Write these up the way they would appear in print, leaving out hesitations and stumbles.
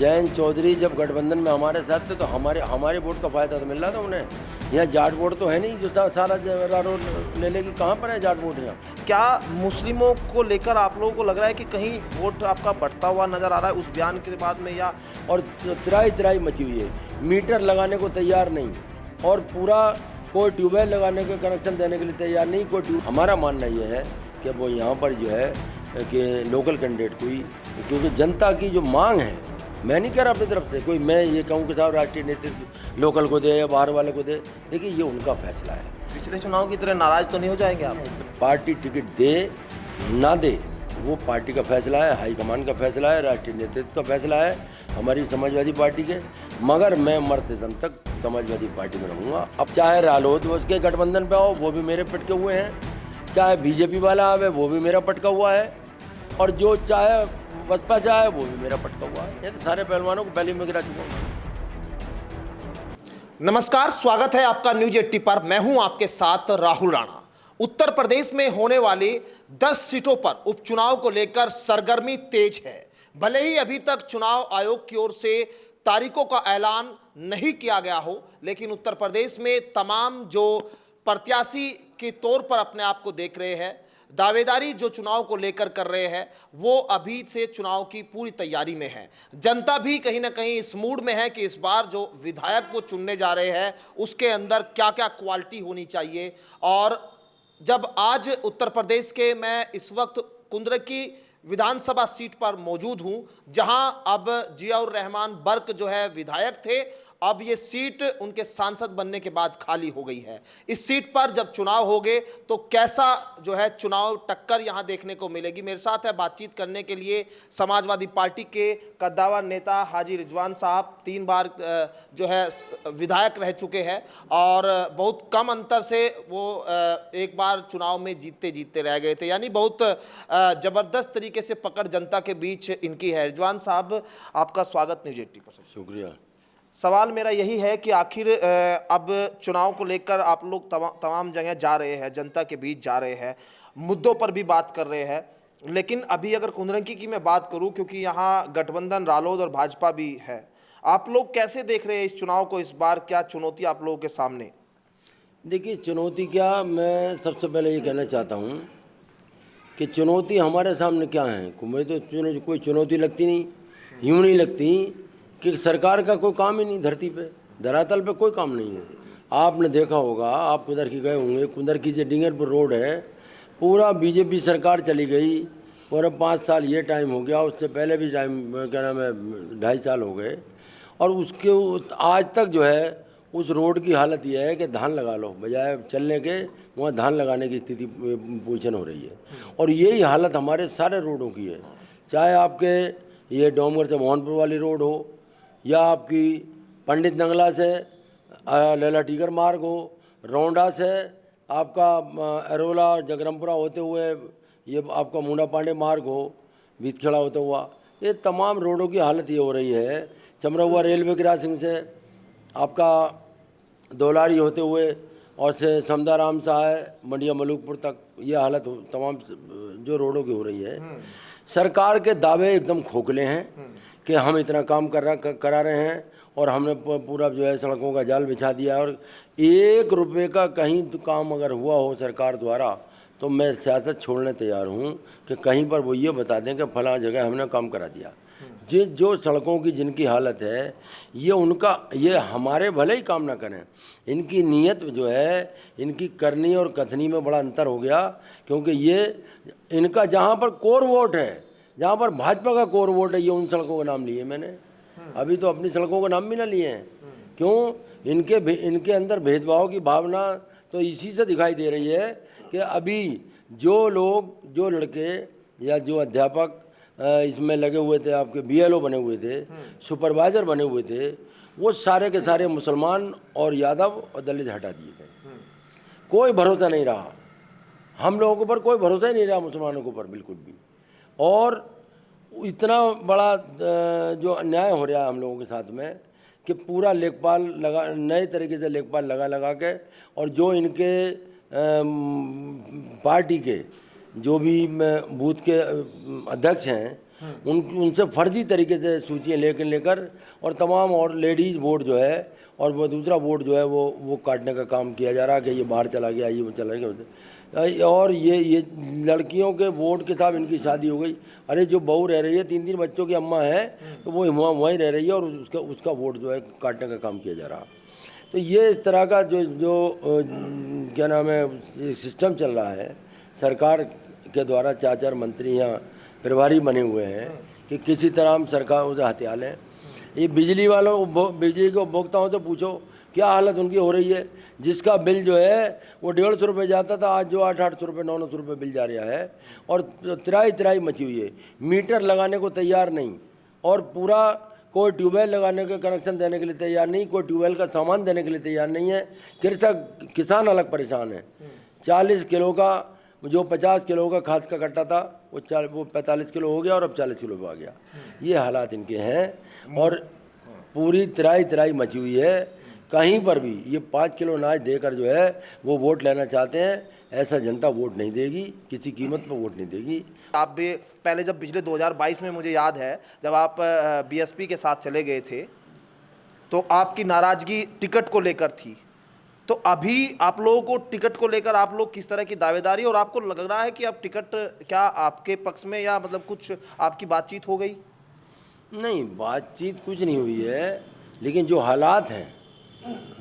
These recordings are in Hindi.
जयंत चौधरी जब गठबंधन में हमारे साथ थे तो हमारे वोट का फ़ायदा तो मिल रहा था उन्हें। यहाँ जाट वोट तो है नहीं जो सारा रोड ले लेगी। कहाँ पर है जाट वोट यहाँ? क्या मुस्लिमों को लेकर आप लोगों को लग रहा है कि कहीं वोट आपका बढ़ता हुआ नजर आ रहा है उस बयान के बाद में, या और त्राई मची हुई है, मीटर लगाने को तैयार नहीं और पूरा कोई ट्यूबवेल लगाने का कनेक्शन देने के लिए तैयार नहीं। हमारा मानना ये है कि वो यहाँ पर जो है कि लोकल कैंडिडेट कोई, क्योंकि जनता की जो मांग है, मैं नहीं कह रहा अपनी तरफ से कोई मैं ये कहूँ कि साहब राष्ट्रीय नेतृत्व लोकल को दे या बाहर वाले को दे। देखिए ये उनका फैसला है। पिछले चुनाव की तरह नाराज तो नहीं हो जाएंगे आप? पार्टी टिकट दे ना दे वो पार्टी का फैसला है, हाईकमान का फैसला है, राष्ट्रीय नेतृत्व का फैसला है, हमारी समाजवादी पार्टी के। मगर मैं मरते दम तक समाजवादी पार्टी में रहूँगा। अब चाहे रालोद उसके गठबंधन पे आओ वो भी मेरे पटके हुए हैं, चाहे बीजेपी वाला आवे वो भी मेरा पटका हुआ है, और जो चाहे बसपा चाहे वो भी मेरा पटका हुआ है। ये तो सारे पहलवानों को पहले मैं गिरा चुका हूँ। नमस्कार, स्वागत है आपका न्यूज 80 पर। मैं हूं आपके साथ राहुल राणा। उत्तर प्रदेश में होने वाली 10 सीटों पर उपचुनाव को लेकर सरगर्मी तेज है। भले ही अभी तक चुनाव आयोग की ओर से तारीखों का ऐलान नहीं किया गया हो, लेकिन उत्तर प्रदेश में तमाम जो प्रत्याशी के तौर पर अपने आप को देख रहे हैं, दावेदारी जो चुनाव को लेकर कर रहे हैं, वो अभी से चुनाव की पूरी तैयारी में है। जनता भी कहीं ना कहीं इस मूड में है कि इस बार जो विधायक को चुनने जा रहे हैं उसके अंदर क्या क्या क्वालिटी होनी चाहिए। और जब आज उत्तर प्रदेश के मैं इस वक्त कुंद्रकी विधानसभा सीट पर मौजूद हूं, जहां अब जियाउर रहमान बर्क जो है विधायक थे, अब ये सीट उनके सांसद बनने के बाद खाली हो गई है। इस सीट पर जब चुनाव होंगे तो कैसा जो है चुनाव टक्कर यहां देखने को मिलेगी। मेरे साथ है बातचीत करने के लिए समाजवादी पार्टी के कद्दावर नेता हाजी रिजवान साहब, 3 बार जो है विधायक रह चुके हैं और बहुत कम अंतर से वो एक बार चुनाव में जीतते रह गए थे, यानी बहुत ज़बरदस्त तरीके से पकड़ जनता के बीच इनकी है। रिजवान साहब, आपका स्वागत न्यूज 80 पर। शुक्रिया। सवाल मेरा यही है कि आखिर अब चुनाव को लेकर आप लोग तमाम जगह जा रहे हैं, जनता के बीच जा रहे हैं, मुद्दों पर भी बात कर रहे हैं, लेकिन अभी अगर कुंद्रकी की मैं बात करूं, क्योंकि यहाँ गठबंधन रालोद और भाजपा भी है, आप लोग कैसे देख रहे हैं इस चुनाव को? इस बार क्या चुनौती आप लोगों के सामने? देखिए चुनौती क्या, मैं सबसे पहले ये कहना चाहता हूँ कि चुनौती हमारे सामने क्या है। मुझे तो कोई चुनौती लगती नहीं, यूँ नहीं लगती कि सरकार का कोई काम ही नहीं धरती पे, धरातल पे कोई काम नहीं है। आपने देखा होगा, आप कुंदरकी गए होंगे, कुंदरकी से डिंगरपुर रोड है, पूरा बीजेपी सरकार चली गई और अब 5 साल ये टाइम हो गया, उससे पहले भी टाइम क्या नाम है 2.5 साल हो गए, और उसके आज तक जो है उस रोड की हालत यह है कि धान लगा लो, बजाय चलने के वहाँ धान लगाने की स्थिति पोजीशन हो रही है। और यही हालत हमारे सारे रोडों की है, चाहे आपके ये डोमगढ़ से मोहनपुर वाली रोड हो, या आपकी पंडित नंगला से लैला टीकर मार्ग हो, रौंडा से आपका अरोला जगरमपुरा होते हुए ये आपका मुंडा पांडे मार्ग हो, बीतखेड़ा होता हुआ, ये तमाम रोडों की हालत ये हो रही है। चमरौआ रेलवे क्रॉसिंग से आपका दौलारी होते हुए और से समदाराम से आए मंडिया मलूकपुर तक, ये हालत तमाम जो रोडों की हो रही है। सरकार के दावे एकदम खोखले हैं कि हम इतना काम करा रहे हैं और हमने पूरा जो है सड़कों का जाल बिछा दिया, और 1 रुपये का कहीं तो काम अगर हुआ हो सरकार द्वारा तो मैं सियासत छोड़ने तैयार हूँ कि कहीं पर वो ये बता दें कि फलां जगह हमने काम करा दिया। जो सड़कों की जिनकी हालत है, ये हमारे भले ही काम ना करें, इनकी नीयत जो है, इनकी करनी और कथनी में बड़ा अंतर हो गया। क्योंकि ये इनका जहाँ पर कोर वोट है, जहाँ पर भाजपा का कोर वोट है, ये उन सड़कों का नाम लिए मैंने, अभी तो अपनी सड़कों का नाम भी ना लिए हैं। क्यों? इनके अंदर भेदभाव की भावना तो इसी से दिखाई दे रही है कि अभी जो लोग, जो लड़के या जो अध्यापक इसमें लगे हुए थे, आपके BLO बने हुए थे, सुपरवाइज़र बने हुए थे, वो सारे के सारे मुसलमान और यादव और दलित हटा दिए गए। कोई भरोसा नहीं रहा, हम लोगों के ऊपर कोई भरोसा ही नहीं रहा, मुसलमानों के ऊपर बिल्कुल भी। और इतना बड़ा जो अन्याय हो रहा है हम लोगों के साथ में कि पूरा लेखपाल लगा, नए तरीके से लेखपाल लगा के, और जो इनके पार्टी के जो भी बूथ के अध्यक्ष हैं उनसे फर्जी तरीके से सूचियाँ लेकर और तमाम और लेडीज़ वोट जो है और वो दूसरा वोट जो है वो काटने का काम किया जा रहा है कि ये बाहर चला गया, ये वो चला गया। और ये लड़कियों के वोट के साथ इनकी शादी हो गई। अरे जो बहू रह रही है, 3 बच्चों की अम्मा है, तो वो वहीं रह रही है और उसका वोट जो है काटने का काम किया जा रहा। तो ये इस तरह का जो क्या नाम है सिस्टम चल रहा है सरकार के द्वारा, 4 मंत्री यहाँ प्रभारी बने हुए हैं कि किसी तरह हम सरकार उसे हथिया लें। ये बिजली के उपभोक्ताओं से पूछो क्या हालत उनकी हो रही है। जिसका बिल जो है वो 150 रुपये जाता था, आज जो 800 रुपये 900 रुपये बिल जा रहा है और तिराई मची हुई है। मीटर लगाने को तैयार नहीं और पूरा कोई ट्यूबवेल लगाने का कनेक्शन देने के लिए तैयार नहीं, कोई ट्यूबवेल का सामान देने के लिए तैयार नहीं है। किसान अलग परेशान है। 40 किलो का जो 50 किलो का खाद का कट्टा था वो 45 किलो हो गया और अब 40 किलो पे आ गया। ये हालात इनके हैं और पूरी तिराई मची हुई है। कहीं पर भी ये 5 किलो अनाज देकर जो है वो वोट लेना चाहते हैं, ऐसा जनता वोट नहीं देगी, किसी कीमत पर वोट नहीं देगी। आप भी पहले जब पिछले 2022 में मुझे याद है जब आप बीएसपी के साथ चले गए थे तो आपकी नाराज़गी टिकट को लेकर थी, तो अभी आप लोगों को टिकट को लेकर आप लोग किस तरह की दावेदारी, और आपको लग रहा है कि अब टिकट क्या आपके पक्ष में या मतलब कुछ आपकी बातचीत हो गई? नहीं, बातचीत कुछ नहीं हुई है, लेकिन जो हालात हैं,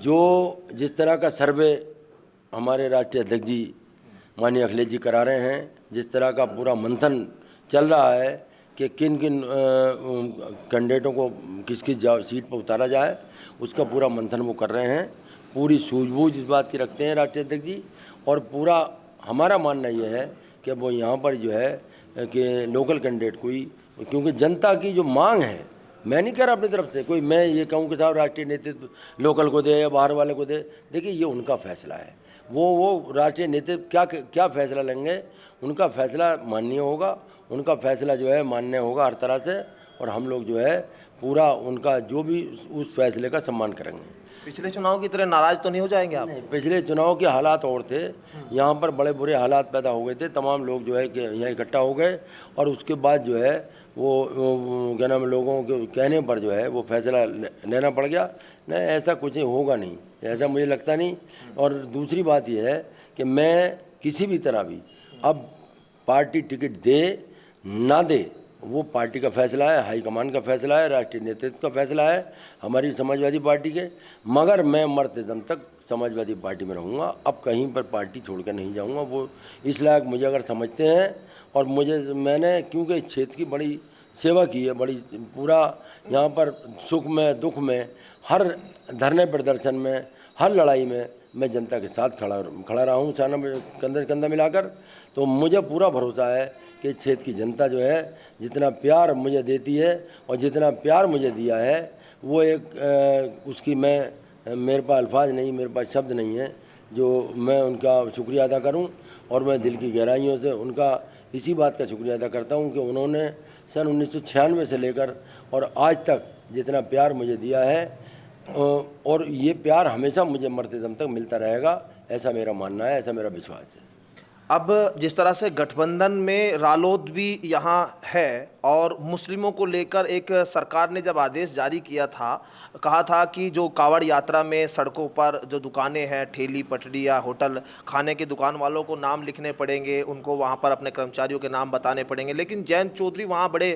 जो जिस तरह का सर्वे हमारे राष्ट्रीय अध्यक्ष जी माननीय अखिलेश जी करा रहे हैं, जिस तरह का पूरा मंथन चल रहा है कि किन कैंडिडेटों को किस सीट पर उतारा जाए, उसका पूरा मंथन वो कर रहे हैं। पूरी सूझबूझ इस बात की रखते हैं राष्ट्रीय अध्यक्ष जी और पूरा हमारा मानना ये है कि वो यहाँ पर जो है कि लोकल कैंडिडेट कोई, क्योंकि जनता की जो मांग है, मैं नहीं कह रहा अपनी तरफ से कोई मैं ये कहूँ कि साहब राष्ट्रीय नेतृत्व लोकल को दे या बाहर वाले को दे। देखिए ये उनका फैसला है, वो राष्ट्रीय नेतृत्व क्या फैसला लेंगे, उनका फैसला माननीय होगा, उनका फैसला जो है मान्य होगा हर तरह से, और हम लोग जो है पूरा उनका जो भी उस फैसले का सम्मान करेंगे। पिछले चुनाव की तरह नाराज तो नहीं हो जाएंगे आप? नहीं, पिछले चुनाव के हालात और थे, यहाँ पर बड़े बुरे हालात पैदा हो गए थे, तमाम लोग जो है कि यहाँ इकट्ठा हो गए और उसके बाद जो है वो क्या नाम लोगों के कहने पर जो है वो फैसला लेना पड़ गया। नहीं, ऐसा कुछ होगा नहीं, ऐसा मुझे लगता नहीं। और दूसरी बात यह है कि मैं किसी भी तरह भी अब पार्टी टिकट दे ना दे वो पार्टी का फैसला है, हाईकमान का फैसला है, राष्ट्रीय नेतृत्व का फैसला है, हमारी समाजवादी पार्टी के। मगर मैं मरते दम तक समाजवादी पार्टी में रहूँगा, अब कहीं पर पार्टी छोड़कर नहीं जाऊँगा। वो इस लायक मुझे अगर समझते हैं और मैंने क्योंकि इस क्षेत्र की बड़ी सेवा की है, बड़ी पूरा यहाँ पर सुख में दुख में हर धरने प्रदर्शन में हर लड़ाई में मैं जनता के साथ खड़ा रहा हूँ, कंधे से कंधा मिलाकर। तो मुझे पूरा भरोसा है कि क्षेत्र की जनता जो है जितना प्यार मुझे देती है और जितना प्यार मुझे दिया है वो उसकी मेरे पास अल्फाज नहीं, मेरे पास शब्द नहीं है जो मैं उनका शुक्रिया अदा करूं। और मैं दिल की गहराइयों से उनका इसी बात का शुक्रिया अदा करता हूं कि उन्होंने सन 1996 से लेकर और आज तक जितना प्यार मुझे दिया है और ये प्यार हमेशा मुझे मरते दम तक मिलता रहेगा, ऐसा मेरा मानना है, ऐसा मेरा विश्वास है। अब जिस तरह से गठबंधन में रालोद भी यहाँ है और मुस्लिमों को लेकर एक सरकार ने जब आदेश जारी किया था, कहा था कि जो कावड़ यात्रा में सड़कों पर जो दुकानें हैं, ठेली पटरी या होटल खाने के दुकान वालों को नाम लिखने पड़ेंगे, उनको वहाँ पर अपने कर्मचारियों के नाम बताने पड़ेंगे। लेकिन जयंत चौधरी वहाँ बड़े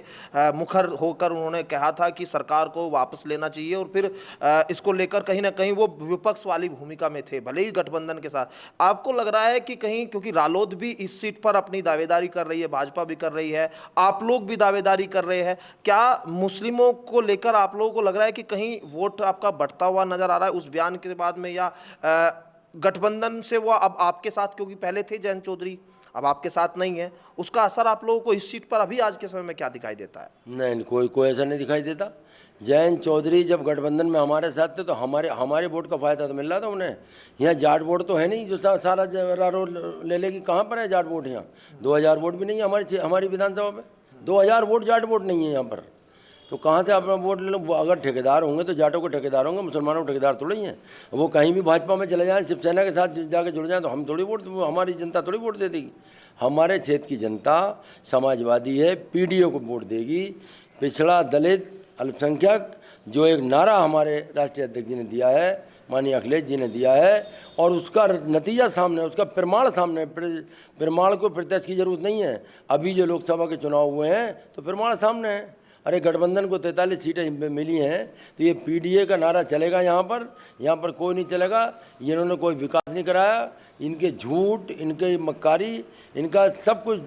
मुखर होकर उन्होंने कहा था कि सरकार को वापस लेना चाहिए और फिर इसको लेकर कहीं ना कहीं वो विपक्ष वाली भूमिका में थे, भले ही गठबंधन के साथ। आपको लग रहा है कि कहीं, क्योंकि रालोद भी इस सीट पर अपनी दावेदारी कर रही है, भाजपा भी कर रही है, आप लोग भी दावेदारी कर रहे हैं, क्या मुस्लिमों को लेकर आप लोगों को लग रहा है कि कहीं वोट आपका बढ़ता हुआ नजर आ रहा है उस बयान के बाद में, या गठबंधन से वो अब आपके साथ, क्योंकि पहले थे जयंत चौधरी अब आपके साथ नहीं है, उसका असर आप लोगों को इस सीट पर अभी आज के समय में क्या दिखाई देता है? नहीं, कोई ऐसा नहीं दिखाई देता। जयंत चौधरी जब गठबंधन में हमारे साथ थे तो हमारे वोट का फायदा तो मिल रहा था उन्हें। यहाँ जाट वोट तो है नहीं जो सारा रारो ले लेगी, कहाँ पर है जाट वोट? यहाँ 2000 वोट भी नहीं है हमारी विधानसभा में, 2000 वोट जाट वोट नहीं है यहाँ पर। तो कहाँ से अपना वोट ले लो? वो अगर ठेकेदार होंगे तो जाटों के ठेकेदार होंगे, मुसलमानों के ठेकेदार थोड़ी हैं। वो कहीं भी भाजपा में चले जाएं, शिवसेना के साथ जाके जुड़ जाएं, तो हम थोड़ी वोट, हमारी जनता थोड़ी वोट दे देगी। हमारे क्षेत्र की जनता समाजवादी है, पीडीओ को वोट देगी। पिछड़ा, दलित, अल्पसंख्यक, जो एक नारा हमारे राष्ट्रीय अध्यक्ष जी ने दिया है, माननीय अखिलेश जी ने दिया है, और उसका नतीजा सामने, उसका प्रमाण सामने। प्रमाण को प्रत्यक्ष की जरूरत नहीं है। अभी जो लोकसभा के चुनाव हुए हैं तो प्रमाण सामने है। अरे गठबंधन को 43 सीटें मिली हैं, तो ये पीडीए का नारा चलेगा यहाँ पर कोई नहीं चलेगा। इन्होंने कोई विकास नहीं कराया, इनके झूठ, इनके मक्कारी, इनका सब कुछ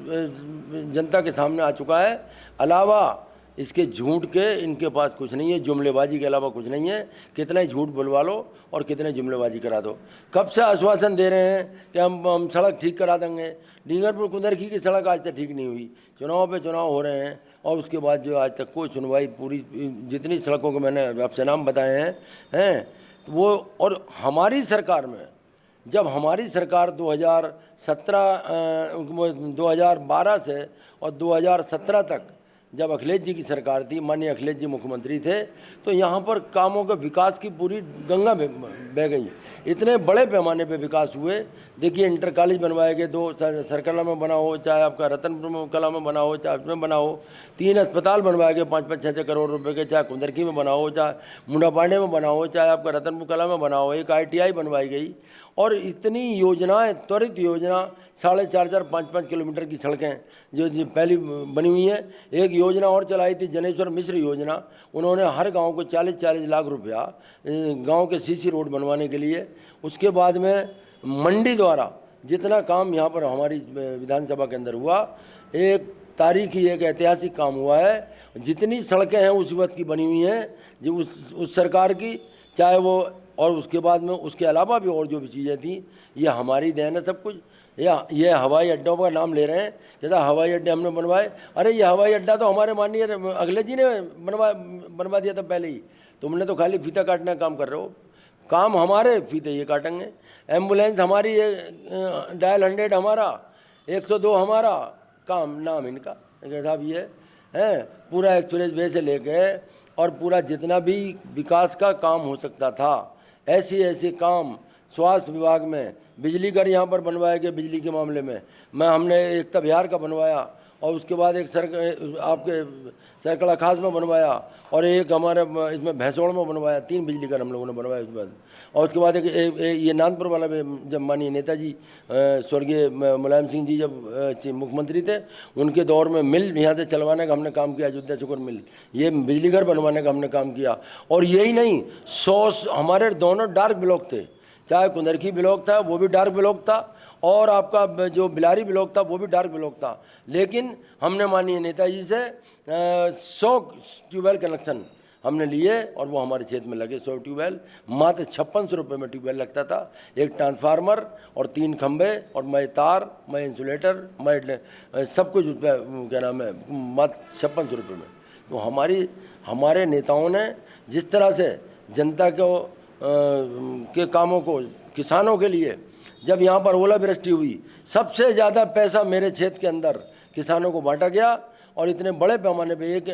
जनता के सामने आ चुका है। अलावा इसके झूठ के इनके पास कुछ नहीं है, जुमलेबाजी के अलावा कुछ नहीं है। कितना ही झूठ बुलवा लो और कितने जुमलेबाजी करा दो। कब से आश्वासन दे रहे हैं कि हम सड़क ठीक करा देंगे। डींगरपुर कुंदरखी की सड़क आज तक ठीक नहीं हुई। चुनाव पे चुनाव हो रहे हैं और उसके बाद जो आज तक कोई सुनवाई, पूरी जितनी सड़कों के मैंने आपसे नाम बताए हैं तो वो, और हमारी सरकार में, जब हमारी सरकार 2012 से और 2017 तक जब अखिलेश जी की सरकार थी, माननीय अखिलेश जी मुख्यमंत्री थे, तो यहाँ पर कामों के विकास की पूरी गंगा बह गई। इतने बड़े पैमाने पे विकास हुए। देखिए, इंटर कॉलेज बनवाए गए, 2 सरकला में बना हो, चाहे आपका रतनपुर कला में बना हो, चाहे उसमें बना हो। 3 अस्पताल बनवाए गए 5-5, 6-6 करोड़ रुपए के, चाहे कुंदरकी में बना हो, चाहे मुंडापांडे में बना हो, चाहे आपका रतनपुर कला में बना हो। एक ITI बनवाई गई, और इतनी योजनाएं, त्वरित योजना, 4.5, 5 किलोमीटर की सड़कें जो पहली बनी हुई हैं। एक योजना और चलाई थी, जनेश्वर मिश्र योजना। उन्होंने हर गांव को 40-40 लाख रुपया गांव के CC रोड बनवाने के लिए। उसके बाद में मंडी द्वारा जितना काम यहाँ पर हमारी विधानसभा के अंदर हुआ, एक तारीखी, एक ऐतिहासिक काम हुआ है। जितनी सड़कें हैं उस वक्त की बनी हुई हैं, जो उस सरकार की, चाहे वो, और उसके बाद में उसके अलावा भी और जो भी चीज़ें थी, ये हमारी देन है सब कुछ। या ये हवाई अड्डों का नाम ले रहे हैं, जैसा हवाई अड्डे हमने बनवाए। अरे ये हवाई अड्डा तो हमारे माननीय अखिलेश जी ने बनवा दिया था पहले ही। तुमने तो खाली फीता काटने का काम कर रहे हो। काम हमारे फीते ये काटेंगे। एम्बुलेंस हमारी, डायल 100 हमारा, 102 हमारा काम, नाम इनका साहब ये है। पूरा एक्सप्रेस वे से लेके और पूरा जितना भी विकास का काम हो सकता था, ऐसे काम स्वास्थ्य विभाग में, बिजली घर यहाँ पर बनवाया गया। बिजली के मामले में हमने एकता बिहार का बनवाया, और उसके बाद एक आपके सरकड़ा खास में बनवाया, और एक हमारे इसमें भैंसोड़ में बनवाया। 3 बिजली घर हम लोगों ने बनवाया उसके बाद। और उसके बाद एक ये नानपुर वाला भी, जब माननीय नेताजी स्वर्गीय मुलायम सिंह जी जब मुख्यमंत्री थे, उनके दौर में मिल यहाँ से चलवाने का हमने काम किया, अयोध्या शुगर मिल। ये बिजली घर बनवाने का हमने काम किया। और यही नहीं, 100 हमारे दोनों डार्क ब्लॉक थे। चाहे कुंदरकी ब्लॉक था, वो भी डार्क ब्लॉक था, और आपका जो बिलारी ब्लॉक था, वो भी डार्क ब्लॉक था। लेकिन हमने माननीय नेताजी से 100 ट्यूबवेल कनेक्शन हमने लिए, और वो हमारे क्षेत्र में लगे 100 ट्यूबवेल। मात्र 5600 रुपये में ट्यूबवेल लगता था। एक ट्रांसफार्मर और 3 खंभे, और मैं तार, मैं इंसुलेटर, मैं सब कुछ उस पर, क्या नाम है, मात्र 5600 रुपये में। तो हमारे नेताओं ने जिस तरह से जनता को के कामों को, किसानों के लिए, जब यहाँ पर ओलावृष्टि हुई, सबसे ज़्यादा पैसा मेरे क्षेत्र के अंदर किसानों को बांटा गया। और इतने बड़े पैमाने पे एक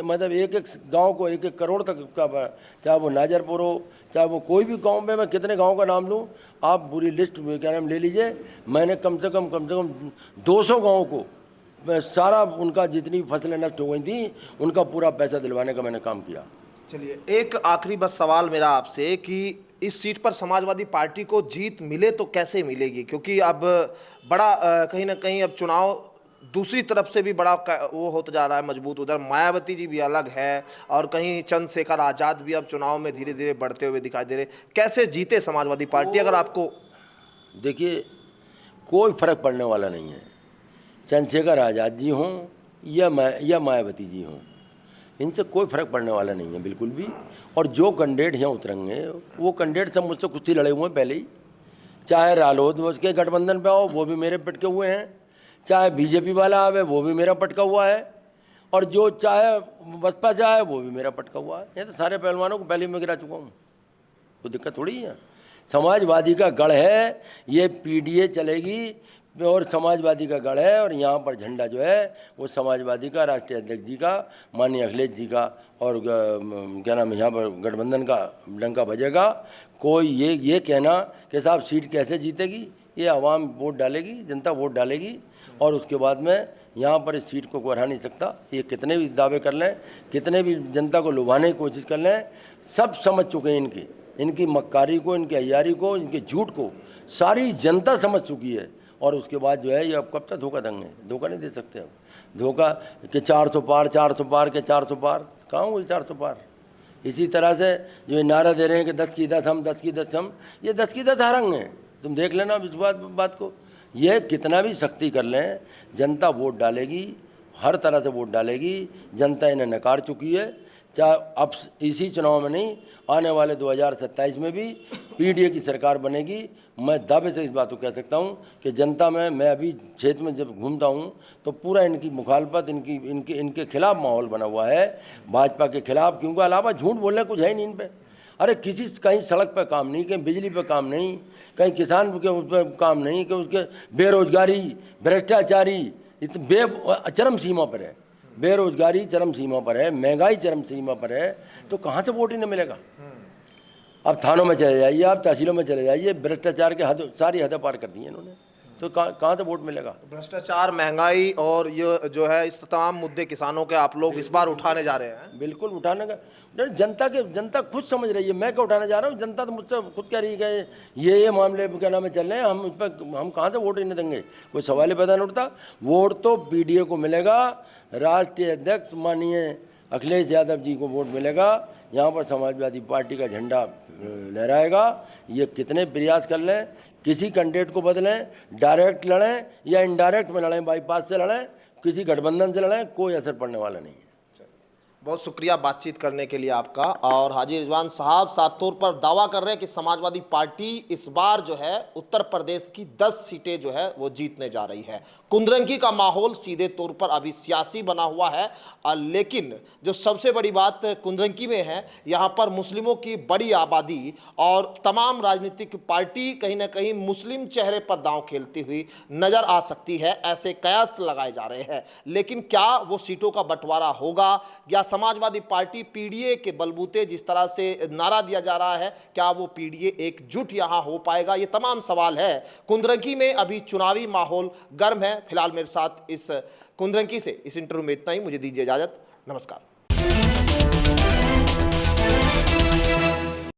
गांव को 1-1 करोड़ तक का, चाहे वो नाजरपुर हो, चाहे वो कोई भी गांव में, मैं कितने गांव का नाम लूँ, आप पूरी लिस्ट क्या नाम ले लीजिए। मैंने कम से कम 200 गाँव को सारा उनका जितनी फसलें नष्ट हो गई थी, उनका पूरा पैसा दिलवाने का मैंने काम किया। चलिए, एक आखिरी बस सवाल मेरा आपसे कि इस सीट पर समाजवादी पार्टी को जीत मिले तो कैसे मिलेगी? क्योंकि अब बड़ा कहीं ना कहीं अब चुनाव दूसरी तरफ से भी बड़ा वो होता जा रहा है मजबूत। उधर मायावती जी भी अलग है, और कहीं चंद्रशेखर आज़ाद भी अब चुनाव में धीरे धीरे बढ़ते हुए दिखाई दे रहे। कैसे जीते समाजवादी पार्टी? अगर आपको, देखिए, कोई फर्क पड़ने वाला नहीं है, चंद्रशेखर आज़ाद जी हों या मायावती जी हों, इनसे कोई फर्क पड़ने वाला नहीं है बिल्कुल भी। और जो कैंडिडेट यहाँ उतरेंगे, वो कैंडिडेट सब मुझसे कुश्ती लड़े हुए हैं पहले ही। चाहे रालोद उसके गठबंधन पे आओ, वो भी मेरे पटके हुए हैं। चाहे बीजेपी वाला आवे, वो भी मेरा पटका हुआ है। और जो चाहे बसपा चाहे, वो भी मेरा पटका हुआ है। ये तो सारे पहलवानों को पहले मैं गिरा चुका हूँ, कोई दिक्कत थोड़ी है। समाजवादी का गढ़ है, ये पीडीए चलेगी। और समाजवादी का गढ़ है, और यहाँ पर झंडा जो है वो समाजवादी का, राष्ट्रीय अध्यक्ष जी का, माननीय अखिलेश जी का, और क्या नाम है, यहाँ पर गठबंधन का डंका बजेगा। कोई ये कहना कि साहब सीट कैसे जीतेगी, ये आवाम वोट डालेगी, जनता वोट डालेगी, और उसके बाद में यहाँ पर इस सीट को हरा नहीं सकता। ये कितने भी दावे कर लें, कितने भी जनता को लुभाने की कोशिश कर लें, सब समझ चुके हैं इनकी मक्कारी को, इनकी अय्यारी को, इनके झूठ को सारी जनता समझ चुकी है। और उसके बाद जो है ये अब कब तक धोखा देंगे, धोखा नहीं दे सकते। अब धोखा कि 400 पार, 400 पार के 400 पार, कहाँ हुई 400 पार। इसी तरह से जो ये नारा दे रहे हैं कि 10 की 10 हम, 10 की 10 हम, ये 10 की 10 हारेंगे। तुम देख लेना इस बात को। ये कितना भी सख्ती कर लें, जनता वोट डालेगी, हर तरह से वोट डालेगी। जनता इन्हें नकार चुकी है। चाहे अब इसी चुनाव में नहीं, आने वाले 2027 में भी पीडीए की सरकार बनेगी। मैं दावे से इस बात को कह सकता हूं कि जनता में, मैं अभी क्षेत्र में जब घूमता हूं तो पूरा इनकी मुखालफत, इनके खिलाफ माहौल बना हुआ है, भाजपा के खिलाफ। क्योंकि अलावा झूठ बोलने कुछ है नहीं इन पे। अरे कहीं सड़क पे काम नहीं, कहीं बिजली पे काम नहीं, कहीं किसान के उस पर काम नहीं, कि उसके बेरोजगारी, भ्रष्टाचारी चरम सीमा पर है, बेरोजगारी चरम सीमा पर है, महंगाई चरम सीमा पर है। तो कहाँ से वोट इन्हें मिलेगा। अब थानों में चले जाइए, आप तहसीलों में चले जाइए, भ्रष्टाचार के सारी हदें पार कर दी हैं इन्होंने। तो कहाँ से वोट मिलेगा। भ्रष्टाचार, महंगाई और ये जो है इस तमाम मुद्दे किसानों के आप लोग इस बार उठाने जा रहे हैं। बिल्कुल उठाने का, जनता खुद समझ रही है। मैं क्या उठाने जा रहा हूँ, जनता तो मुझसे खुद कह रही है कि ये मामले क्या नाम है चल रहे हैं, हम इस पर हम कहाँ से वोट नहीं देंगे। कोई सवाल ही पैदा नहीं उठता। वोट तो पीडीए को मिलेगा, राष्ट्रीय अध्यक्ष माननीय अखिलेश यादव जी को वोट मिलेगा। यहाँ पर समाजवादी पार्टी का झंडा लहराएगा। ये कितने प्रयास कर लें, किसी कैंडिडेट को बदलें, डायरेक्ट लड़ें या इनडायरेक्ट में लड़ें, बाईपास से लड़ें, किसी गठबंधन से लड़ें, कोई असर पड़ने वाला नहीं है। बहुत शुक्रिया बातचीत करने के लिए आपका। और हाजी रिजवान साहब साफ तौर पर दावा कर रहे हैं कि समाजवादी पार्टी इस बार जो है उत्तर प्रदेश की 10 सीटें जो है वो जीतने जा रही है। कुंद्रंकी का माहौल सीधे तौर पर अभी सियासी बना हुआ है, लेकिन जो सबसे बड़ी बात कुंद्रंकी में है, यहाँ पर मुस्लिमों की बड़ी आबादी और तमाम राजनीतिक पार्टी कहीं ना कहीं मुस्लिम चेहरे पर दांव खेलती हुई नजर आ सकती है। ऐसे कयास लगाए जा रहे हैं, लेकिन क्या वो सीटों का बंटवारा होगा, या समाजवादी पार्टी पीडीए के बलबूते जिस तरह से नारा दिया जा रहा है, क्या वो पीडीए एकजुट यहां हो पाएगा, ये तमाम सवाल है। कुंद्रंकी में अभी चुनावी माहौल गर्म है। फिलहाल मेरे साथ इस कुंद्रंकी से इस इंटरव्यू में इतना ही। मुझे दीजिए इजाजत। नमस्कार।